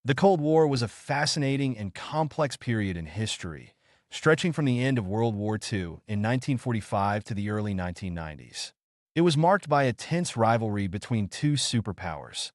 The Cold War was a fascinating and complex period in history, stretching from the end of World War II in 1945 to the early 1990s. It was marked by a tense rivalry between two superpowers,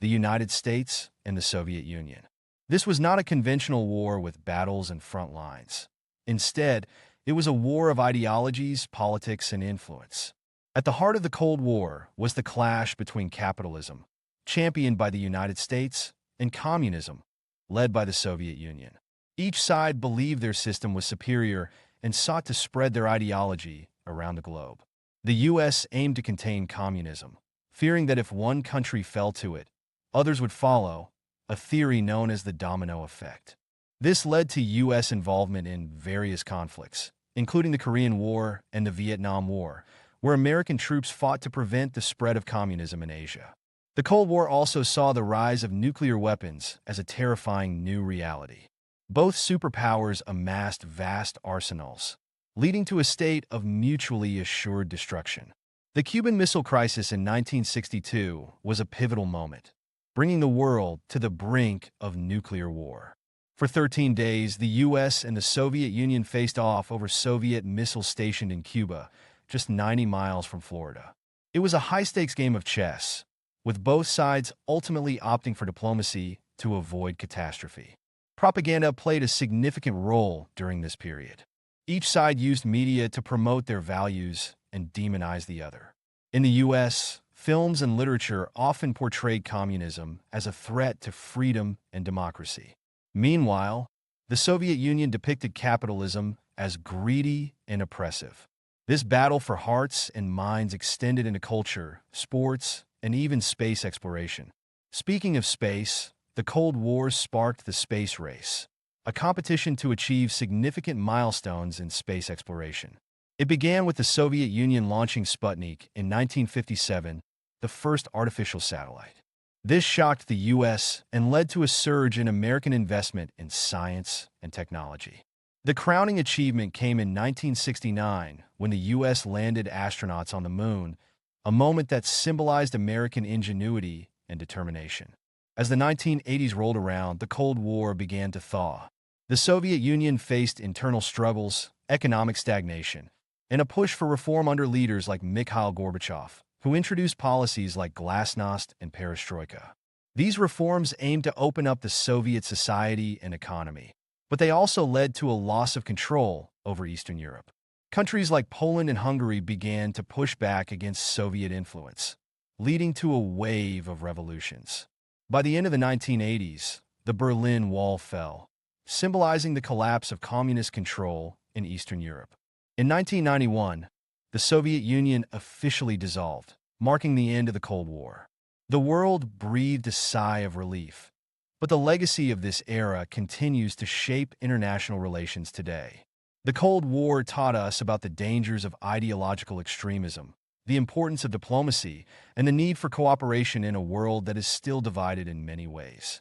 the United States and the Soviet Union. This was not a conventional war with battles and front lines. Instead, it was a war of ideologies, politics, and influence. At the heart of the Cold War was the clash between capitalism, championed by the United States, and communism, led by the Soviet Union. Each side believed their system was superior and sought to spread their ideology around the globe. The U.S. aimed to contain communism, fearing that if one country fell to it, others would follow, a theory known as the domino effect. This led to U.S. involvement in various conflicts, including the Korean War and the Vietnam War, where American troops fought to prevent the spread of communism in Asia. The Cold War also saw the rise of nuclear weapons as a terrifying new reality. Both superpowers amassed vast arsenals, leading to a state of mutually assured destruction. The Cuban Missile Crisis in 1962 was a pivotal moment, bringing the world to the brink of nuclear war. For 13 days, the U.S. and the Soviet Union faced off over Soviet missiles stationed in Cuba, just 90 miles from Florida. It was a high-stakes game of chess, with both sides ultimately opting for diplomacy to avoid catastrophe. Propaganda played a significant role during this period. Each side used media to promote their values and demonize the other. In the U.S., films and literature often portrayed communism as a threat to freedom and democracy. Meanwhile, the Soviet Union depicted capitalism as greedy and oppressive. This battle for hearts and minds extended into culture, sports, and even space exploration. Speaking of space, the Cold War sparked the space race, a competition to achieve significant milestones in space exploration. It began with the Soviet Union launching Sputnik in 1957, the first artificial satellite. This shocked the U.S. and led to a surge in American investment in science and technology. The crowning achievement came in 1969 when the U.S. landed astronauts on the moon, a moment that symbolized American ingenuity and determination. As the 1980s rolled around, the Cold War began to thaw. The Soviet Union faced internal struggles, economic stagnation, and a push for reform under leaders like Mikhail Gorbachev, who introduced policies like glasnost and perestroika. These reforms aimed to open up the Soviet society and economy, but they also led to a loss of control over Eastern Europe. Countries like Poland and Hungary began to push back against Soviet influence, leading to a wave of revolutions. By the end of the 1980s, the Berlin Wall fell, symbolizing the collapse of communist control in Eastern Europe. In 1991, the Soviet Union officially dissolved, marking the end of the Cold War. The world breathed a sigh of relief, but the legacy of this era continues to shape international relations today. The Cold War taught us about the dangers of ideological extremism, the importance of diplomacy, and the need for cooperation in a world that is still divided in many ways.